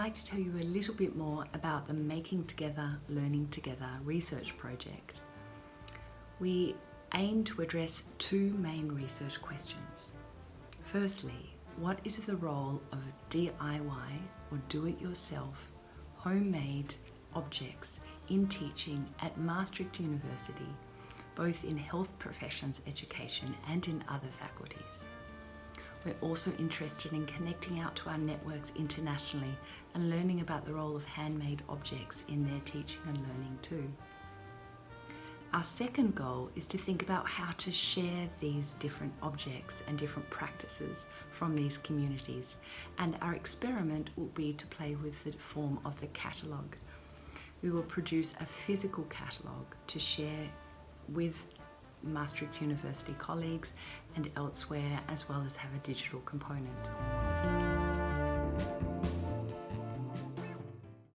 like to tell you a little bit more about the Making Together, Learning Together research project. We aim to address two main research questions. Firstly, what is the role of DIY or do-it-yourself homemade objects in teaching at Maastricht University, both in health professions education and in other faculties? We're also interested in connecting out to our networks internationally and learning about the role of handmade objects in their teaching and learning too. Our second goal is to think about how to share these different objects and different practices from these communities, and our experiment will be to play with the form of the catalogue. We will produce a physical catalogue to share with Maastricht University colleagues and elsewhere, as well as have a digital component.